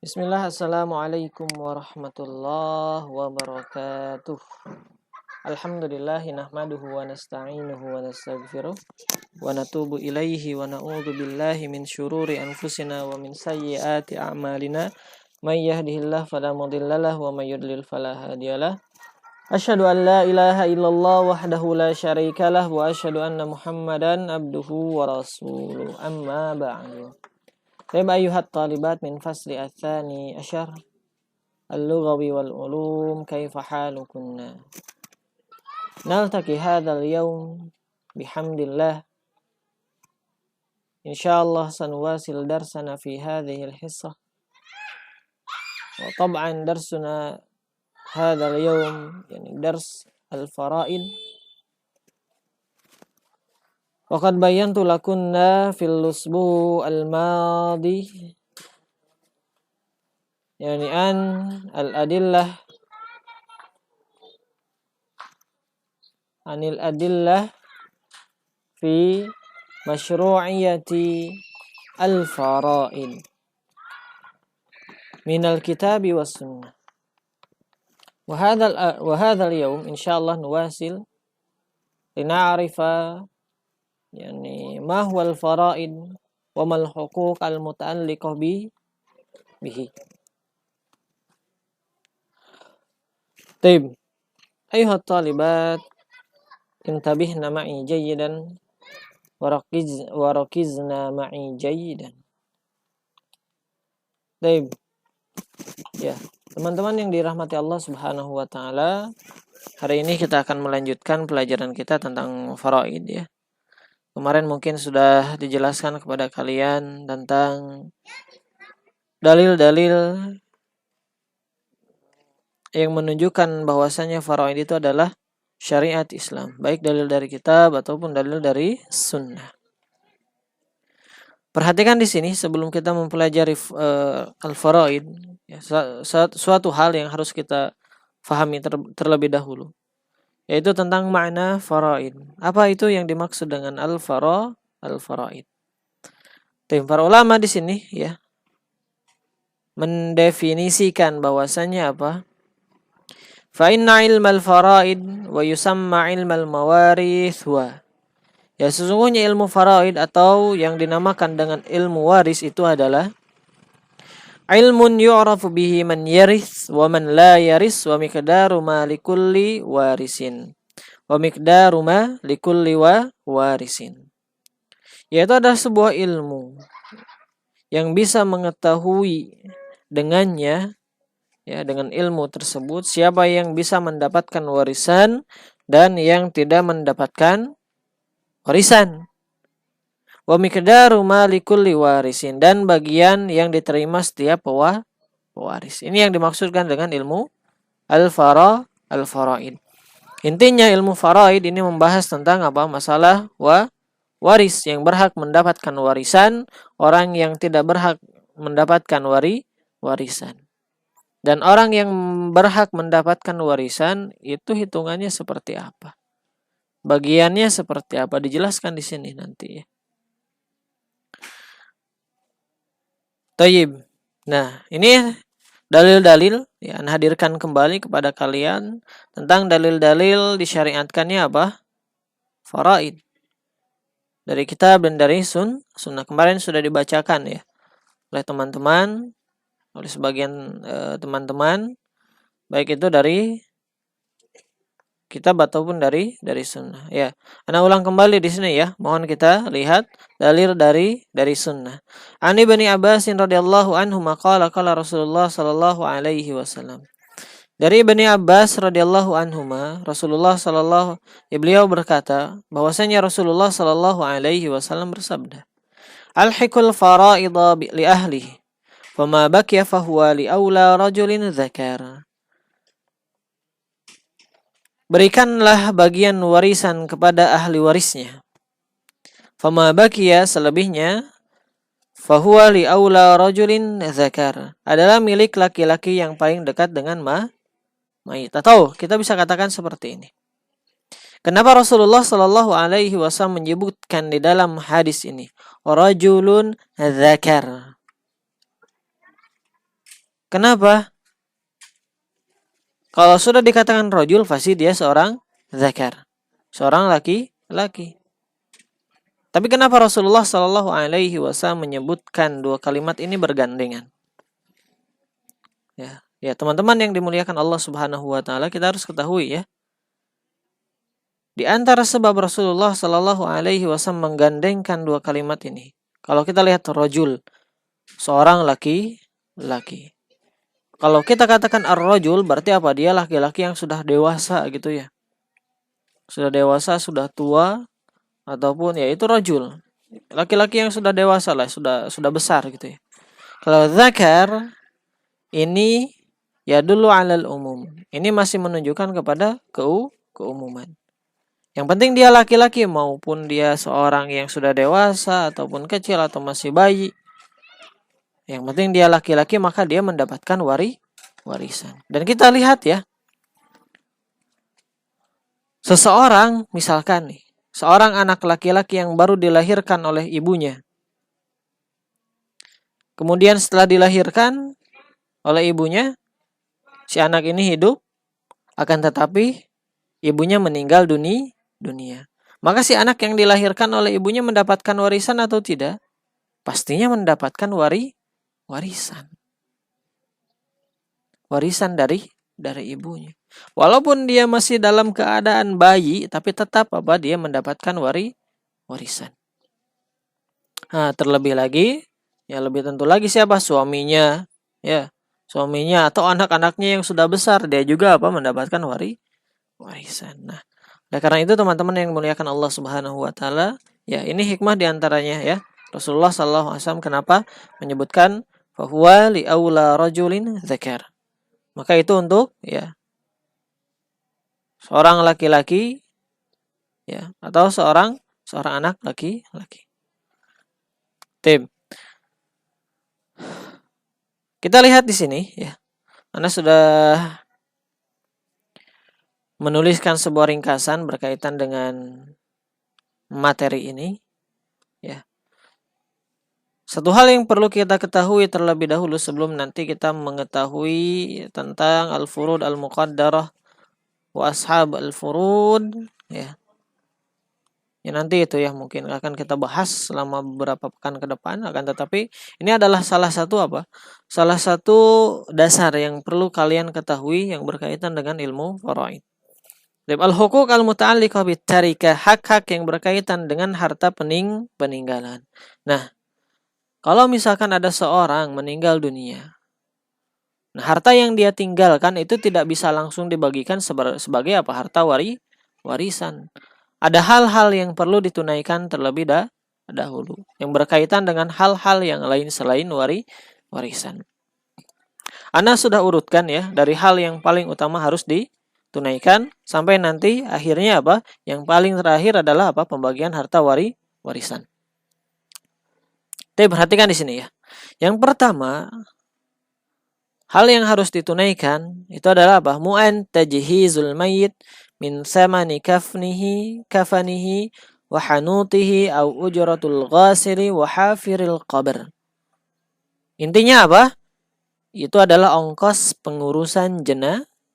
Bismillah, assalamualaikum warahmatullahi wabarakatuh. Alhamdulillahi nahmaduhu wa nasta'inuhu wa nastaghfiruh wa natubu ilaihi wa na'udzu billahi min syururi anfusina wa min sayyiati a'malina. May yahdihillahu fala mudhillalah wa may yudlil fala hadiyalah. Asyhadu an la ilaha illallah wahdahu la syarikalah wa asyhadu anna Muhammadan abduhu wa rasuluh. Amma ba'du. Baik ayuhat talibat min fasli atsani asyar al-lughawi wal ulum kaifa halukunna. Naltaqi hadzal yawm bihamdillah. Insyaallah sanuwasil darsana fi hadhihi al-hissah. Wa tab'an darsuna hadzal yawm yani dars al-fara'id. Wa qad bayantu lakunna fil usbu' al-madi yani an al-adillah anil adillah fi masyru'iyati al-fara'id minal kitabi was sunnah. Wa hadha al-yawm insyaallah nuwasil lina'rifa yani ma huwa al-fara'id wa mal huquq al-muta'alliqah bihi. Taib. Ayuhat talibat intabihna ma'i jayyidan wa rakizna ma'i jayyidan. Taib. Ya, teman-teman yang dirahmati Allah Subhanahu wa taala, hari ini kita akan melanjutkan pelajaran kita tentang faraid ya. Kemarin mungkin sudah dijelaskan kepada kalian tentang dalil-dalil yang menunjukkan bahwasanya faraid itu adalah syariat Islam, baik dalil dari kitab ataupun dalil dari sunnah. Perhatikan di sini sebelum kita mempelajari al-faraid, ya, suatu hal yang harus kita fahami terlebih dahulu, yaitu tentang makna faraid. Apa itu yang dimaksud dengan al-faraid? Para ulama di sini ya mendefinisikan bahwasanya apa? Fa inna ilmal faraid wa yusamma ilmal mawarith wa. Ya, sesungguhnya ilmu faraid atau yang dinamakan dengan ilmu waris itu adalah ilmun yu'rafu bihi man yaris wa man la yaris wa miqdaru ma likulli warisin. Wa miqdaru ma likulli warisin. Yaitu adalah sebuah ilmu yang bisa mengetahui dengannya, ya, dengan ilmu tersebut siapa yang bisa mendapatkan warisan dan yang tidak mendapatkan warisan. Wa miqdaru ma likulli warisin, dan bagian yang diterima setiap pewaris. Ini yang dimaksudkan dengan ilmu al-faraid. Intinya ilmu faraid ini membahas tentang apa? Masalah waris, yang berhak mendapatkan warisan, orang yang tidak berhak mendapatkan warisan. Dan orang yang berhak mendapatkan warisan itu hitungannya seperti apa? Bagiannya seperti apa? Dijelaskan di sini nanti ya. Tayyib. Nah, ini dalil-dalil ya, hadirkan kembali kepada kalian tentang dalil-dalil disyariatkannya apa? Faraid. Dari kitab dan dari sunnah. Kemarin sudah dibacakan ya oleh teman-teman, oleh sebagian teman-teman, baik itu dari kitab ataupun dari sunnah. Ya, ana ulang kembali di sini ya. Mohon kita lihat dalil dari sunnah. Ani Ibnu Abbas radhiyallahu anhu maqala qala Rasulullah sallallahu alaihi wasallam. Dari Ibnu Abbas radhiyallahu anhuma, Rasulullah beliau berkata bahwasanya Rasulullah sallallahu alaihi wasallam bersabda, "Alhiqul fara'idha li ahlihi, fama baqiya fahuwa li aula rajulin dzakar." Berikanlah bagian warisan kepada ahli warisnya. Fama baqiya, selebihnya, fahuwa li aula rajulin dzakar, adalah milik laki-laki yang paling dekat dengan mayit. Atau kita bisa katakan seperti ini. Kenapa Rasulullah Shallallahu Alaihi Wasallam menyebutkan di dalam hadis ini rajulun dzakar? Kenapa? Kalau sudah dikatakan rojul, pasti dia seorang zakar, seorang laki-laki. Tapi kenapa Rasulullah Shallallahu Alaihi Wasallam menyebutkan dua kalimat ini bergandengan? Ya, teman-teman yang dimuliakan Allah Subhanahu Wa Taala, kita harus ketahui ya. Di antara sebab Rasulullah Shallallahu Alaihi Wasallam menggandengkan dua kalimat ini, kalau kita lihat rojul, seorang laki-laki. Kalau kita katakan ar-rajul, berarti apa? Dia laki-laki yang sudah dewasa gitu ya. Sudah dewasa, sudah tua, ataupun ya itu rajul. Laki-laki yang sudah dewasa lah, sudah besar gitu ya. Kalau zakar ini ya dulu alal umum. Ini masih menunjukkan kepada keumuman. Yang penting dia laki-laki maupun dia seorang yang sudah dewasa ataupun kecil atau masih bayi. Yang penting dia laki-laki maka dia mendapatkan warisan. Dan kita lihat ya. Seseorang misalkan nih, seorang anak laki-laki yang baru dilahirkan oleh ibunya. Kemudian setelah dilahirkan oleh ibunya, si anak ini hidup, akan tetapi ibunya meninggal dunia. Maka si anak yang dilahirkan oleh ibunya mendapatkan warisan atau tidak? Pastinya mendapatkan warisan. Warisan dari ibunya. Walaupun dia masih dalam keadaan bayi, tapi tetap dia mendapatkan warisan. Nah, terlebih lagi, ya lebih tentu lagi siapa? Suaminya, ya. Suaminya atau anak-anaknya yang sudah besar, dia juga mendapatkan warisan. Nah, oleh karena itu teman-teman yang dimuliakan Allah Subhanahu Wa Taala, ya ini hikmah diantaranya ya. Rasulullah Sallallahu Alaihi Wasallam kenapa menyebutkan fahuwa li aula rajulin zakar. Maka itu untuk ya seorang laki-laki ya atau seorang anak laki-laki. Tim. Kita lihat di sini ya. Anda sudah menuliskan sebuah ringkasan berkaitan dengan materi ini ya. Satu hal yang perlu kita ketahui terlebih dahulu sebelum nanti kita mengetahui tentang al-furud al-muqaddarah wa ashab al-furud ya. Ya nanti itu ya mungkin akan kita bahas selama beberapa pekan ke depan, akan tetapi ini adalah salah satu Salah satu dasar yang perlu kalian ketahui yang berkaitan dengan ilmu faraid. Al-huquq al-muta'alliqah bit-tarikah, hak-hak yang berkaitan dengan harta peninggalan. Nah, kalau misalkan ada seorang meninggal dunia, nah harta yang dia tinggalkan itu tidak bisa langsung dibagikan sebagai harta warisan. Ada hal-hal yang perlu ditunaikan terlebih dahulu yang berkaitan dengan hal-hal yang lain selain warisan. Ana sudah urutkan ya dari hal yang paling utama harus ditunaikan sampai nanti akhirnya yang paling terakhir adalah pembagian harta warisan. Tapi perhatikan di sini ya. Yang pertama, hal yang harus ditunaikan itu adalah mu'an tajhizul mayyit min samani kafanihi wa hanutihi au ujratul ghasiri wa hafiril qabr. Intinya itu adalah ongkos pengurusan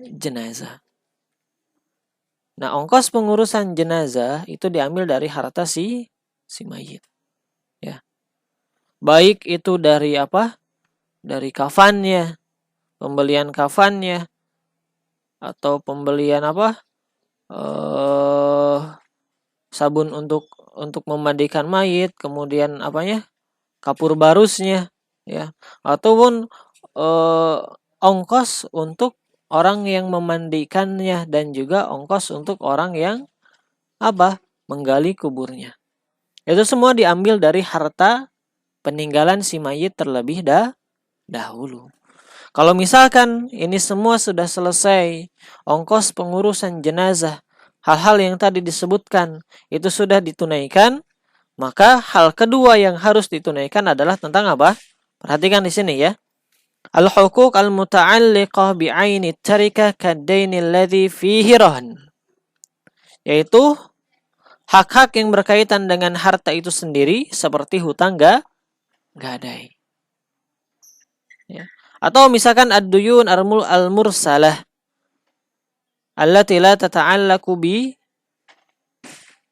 jenazah. Nah, ongkos pengurusan jenazah itu diambil dari harta si mayit. Ya. Baik itu dari dari kafannya, pembelian kafannya, atau pembelian sabun untuk memandikan mayit, kemudian kapur barusnya, ya, ataupun ongkos untuk orang yang memandikannya dan juga ongkos untuk orang yang menggali kuburnya. Itu semua diambil dari harta peninggalan si mayit terlebih dahulu. Kalau misalkan ini semua sudah selesai, ongkos pengurusan jenazah, hal-hal yang tadi disebutkan itu sudah ditunaikan, maka hal kedua yang harus ditunaikan adalah tentang Perhatikan di sini ya. Al-huquq al-muta'alliqah bi'aini tarikah kad-daini alladhi fihi rahn. Yaitu hak-hak yang berkaitan dengan harta itu sendiri seperti hutang gadai. Ya. Atau misalkan ad-duyun al-mursalah allati la tata'allaqu bi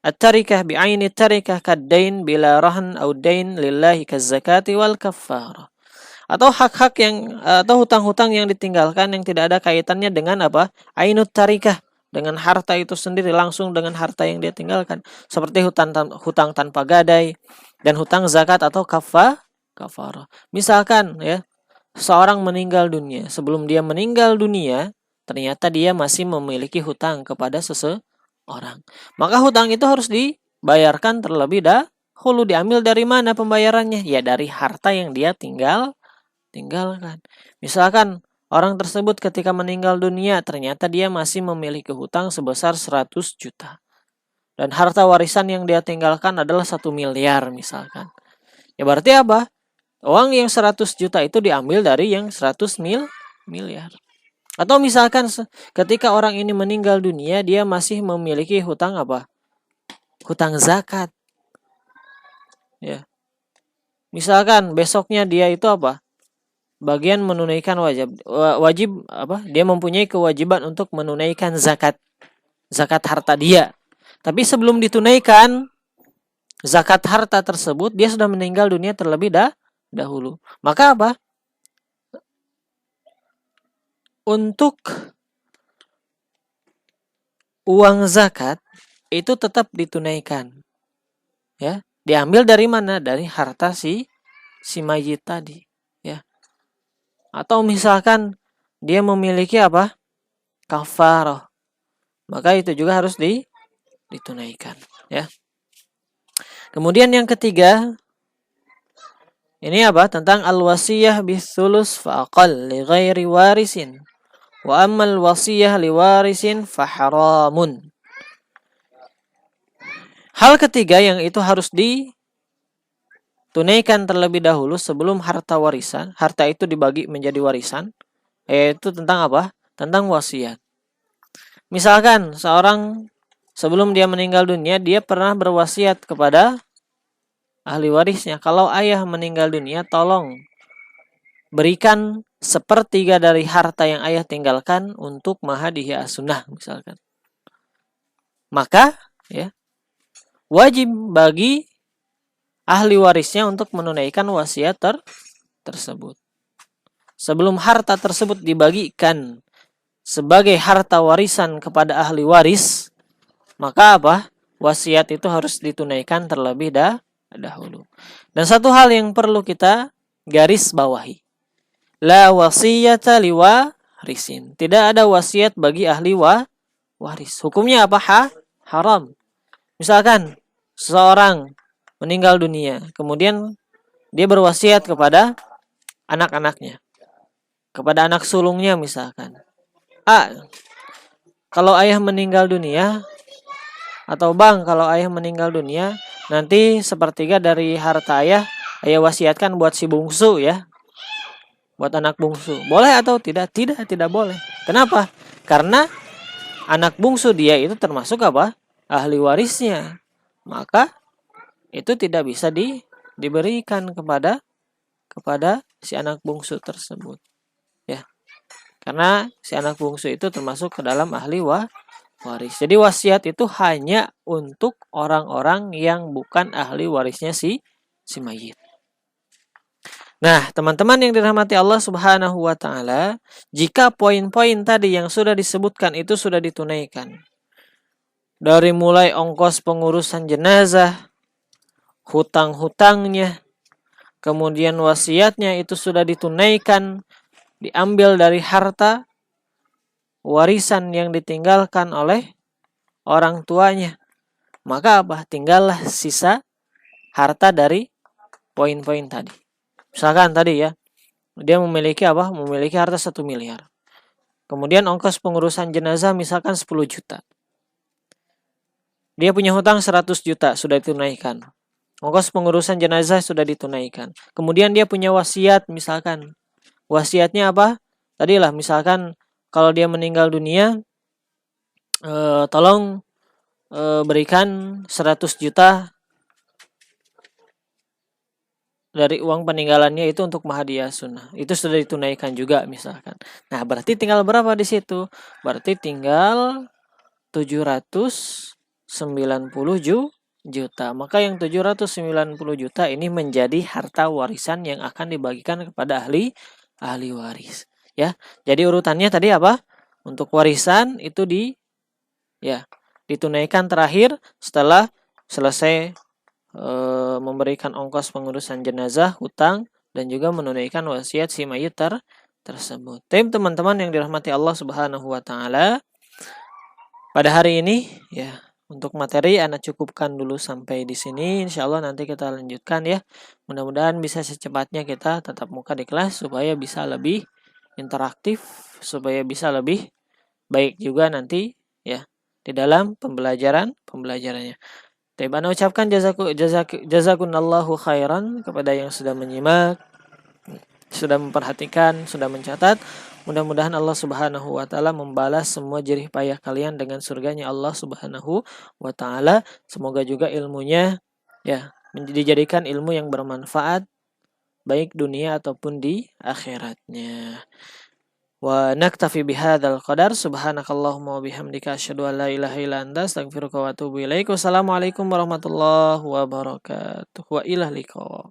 at-tarikah bi'aini at-tarikah kad-dain bila rahn au dain lillahi kaz-zakati wal kaffarah. Atau hak-hak yang atau hutang-hutang yang ditinggalkan yang tidak ada kaitannya dengan apa? Ainut tarikah, dengan harta itu sendiri, langsung dengan harta yang dia tinggalkan, seperti hutang tanpa gadai dan hutang zakat atau kafarah. Misalkan ya, seorang meninggal dunia, sebelum dia meninggal dunia ternyata dia masih memiliki hutang kepada seseorang. Maka hutang itu harus dibayarkan terlebih dahulu. Diambil dari mana pembayarannya? Ya dari harta yang dia tinggalkan. Misalkan orang tersebut ketika meninggal dunia ternyata dia masih memiliki hutang sebesar 100 juta. Dan harta warisan yang dia tinggalkan adalah 1 miliar misalkan. Ya berarti apa? Uang yang 100 juta itu diambil dari yang 100 miliar. Atau misalkan ketika orang ini meninggal dunia dia masih memiliki hutang apa? Hutang zakat. Ya. Misalkan besoknya dia itu apa? Bagian menunaikan wajib apa? Dia mempunyai kewajiban untuk menunaikan zakat harta dia. Tapi sebelum ditunaikan zakat harta tersebut, dia sudah meninggal dunia terlebih dahulu. Maka apa? Untuk uang zakat itu tetap ditunaikan. Ya, diambil dari mana? Dari harta si mayit tadi, ya. Atau misalkan dia memiliki apa? Kafarah. Maka itu juga harus ditunaikan, ya. Kemudian yang ketiga, ini apa? Tentang al-wasiyah bis-sulus fa'aqal li ghairi warisin. Wa ammal wasiyah li warisin fa haramun. Hal ketiga yang itu harus ditunaikan terlebih dahulu sebelum harta warisan, harta itu dibagi menjadi warisan, yaitu tentang apa? Tentang wasiat. Misalkan seorang sebelum dia meninggal dunia, dia pernah berwasiat kepada ahli warisnya, kalau ayah meninggal dunia, tolong berikan 1/3 dari harta yang ayah tinggalkan untuk mahadiyah as-sunnah misalkan. Maka ya wajib bagi ahli warisnya untuk menunaikan wasiat tersebut. Sebelum harta tersebut dibagikan sebagai harta warisan kepada ahli waris, maka apa? Wasiat itu harus ditunaikan terlebih dahulu. Dan satu hal yang perlu kita garis bawahi. La wasiyata liwarisin. Tidak ada wasiat bagi ahli waris. Hukumnya apa? Haram. Misalkan seseorang meninggal dunia, kemudian dia berwasiat kepada anak-anaknya, kepada anak sulungnya misalkan. Kalau ayah meninggal dunia, atau bang, kalau ayah meninggal dunia, nanti 1/3 dari harta ayah wasiatkan buat si bungsu ya. Buat anak bungsu. Boleh atau tidak? Tidak boleh. Kenapa? Karena anak bungsu dia itu termasuk apa? Ahli warisnya. Maka itu tidak bisa diberikan kepada si anak bungsu tersebut. Ya. Karena si anak bungsu itu termasuk ke dalam ahli waris. Jadi wasiat itu hanya untuk orang-orang yang bukan ahli warisnya si mayit. Nah, teman-teman yang dirahmati Allah Subhanahu wa taala, jika poin-poin tadi yang sudah disebutkan itu sudah ditunaikan, dari mulai ongkos pengurusan jenazah, hutang-hutangnya, kemudian wasiatnya itu sudah ditunaikan, diambil dari harta warisan yang ditinggalkan oleh orang tuanya, maka apa? Tinggallah sisa harta dari poin-poin tadi. Misalkan tadi ya, dia memiliki apa? Memiliki harta 1 miliar. Kemudian ongkos pengurusan jenazah misalkan 10 juta. Dia punya hutang 100 juta sudah ditunaikan. Ongkos pengurusan jenazah sudah ditunaikan. Kemudian dia punya wasiat misalkan. Wasiatnya apa? Tadilah misalkan kalau dia meninggal dunia, tolong berikan 100 juta dari uang peninggalannya itu untuk mahadiah sunnah. Itu sudah ditunaikan juga misalkan. Nah, berarti tinggal berapa di situ? Berarti tinggal 790 juta. Maka yang 790 juta ini menjadi harta warisan yang akan dibagikan kepada ahli waris. Ya. Jadi urutannya tadi apa? Untuk warisan itu ditunaikan terakhir setelah selesai memberikan ongkos pengurusan jenazah, hutang, dan juga menunaikan wasiat si mayit tersebut. Teman-teman yang dirahmati Allah Subhanahu wa taala, pada hari ini ya untuk materi Anda cukupkan dulu sampai di sini. Insya Allah nanti kita lanjutkan ya. Mudah-mudahan bisa secepatnya kita tatap muka di kelas supaya bisa lebih interaktif, supaya bisa lebih baik juga nanti ya di dalam pembelajarannya. Ana ucapkan jazakunallahu khairan kepada yang sudah menyimak, sudah memperhatikan, sudah mencatat. Mudah-mudahan Allah Subhanahu wa taala membalas semua jerih payah kalian dengan surganya Allah Subhanahu wa taala. Semoga juga ilmunya ya dijadikan ilmu yang bermanfaat baik dunia ataupun di akhiratnya. Wa naktafi bihadzal qadar subhanakallahumma wa bihamdika asyhadu an la ilaha illa anta astaghfiruka wa atubu ilaik. Wassalamualaikum warahmatullahi wabarakatuh. Wa ilal liqa.